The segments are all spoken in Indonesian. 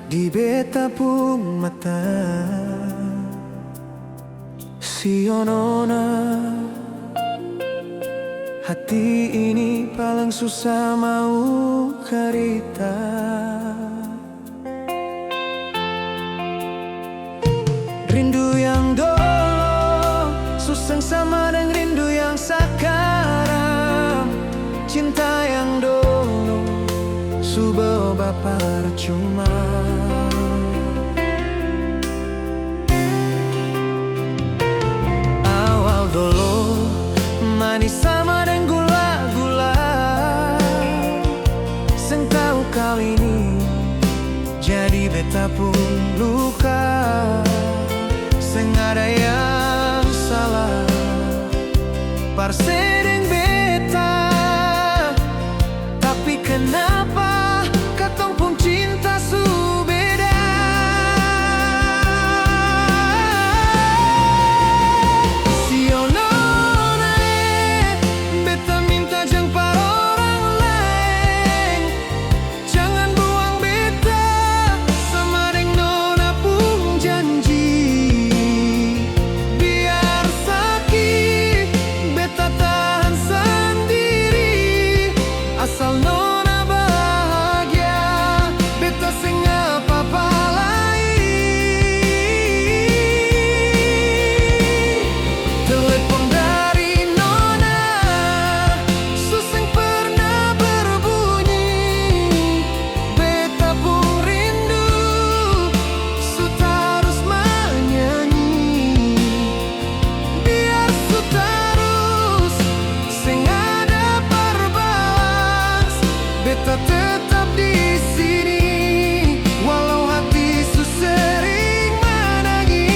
di beta pung mata. Sionona, hati ini paling susah mau cerita. Rindu yang dulu susah sama dengan rindu yang sekarang. Cinta yang dulu subah percuma. Awal dulu manis sama dengan gula-gula. Seng tahu kali ini jadi beta pun luka. Seng ada yang salah parsedeng beta, tapi kenapa katong pun cinta su beda. Sionona beta minta jang par orang lain. Jangan buang beta sama deng nona pun janji. Biar sakit beta tahan sendiri, asal nona bahagia beta sing apa-apa lain. Telepon dari nona suseng pernah berbunyi. Beta pun rindu su terus menyanyi. Biar su terus sing ada perbalas, beta tetap di sini walau hati su sering menangis.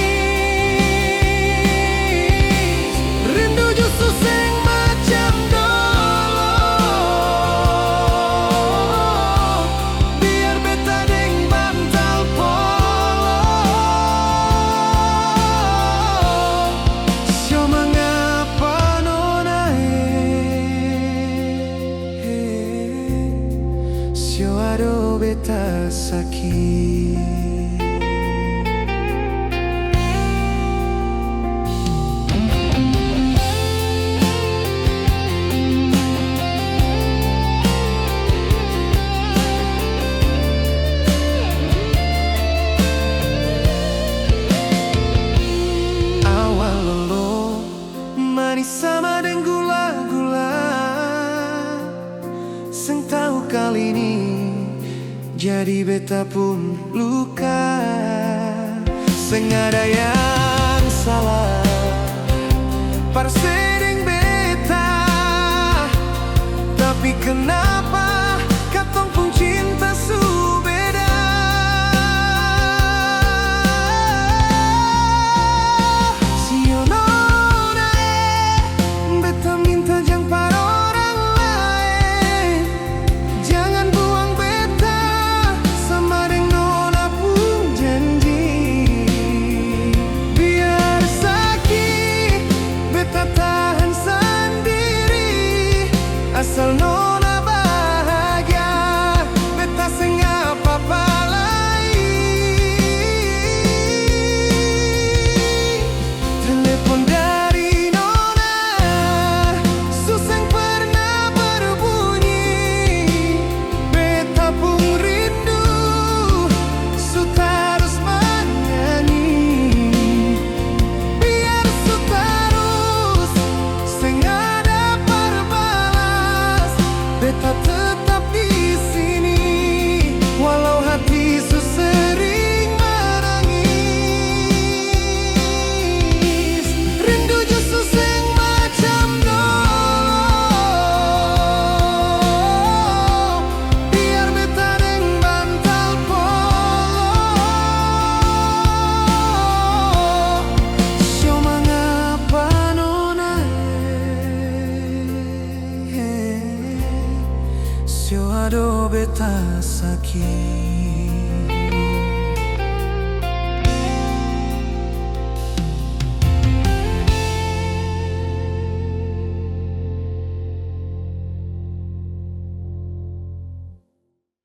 Rindu justru sing macam dulu, biar beta deng bantal polo. Sio mengapa nona sio ado beta sakit. Awal lolo manis sama dengan gula-gula. Seng tahu kali ini jadi beta pun luka. Seng ada yang salah parsedeng beta, tapi kenapa katong pun cinta su beda. Sionona beta minta jang par orang lain. Jangan buang beta sama deng nona pun janji. Biar sakit beta tahan sendiri, asal nona bahagia beta sing apa-apa lain. Telepon dari nona suseng pernah berbunyi. Beta pun rindu su terus menyanyi. Biar su terus sing ada perbalas, beta tetap di sini walau hati su sering menangis. Rindu justru sing macam dulu, biar beta deng bantal polo. Sio mengapa nona sio ado beta sakit.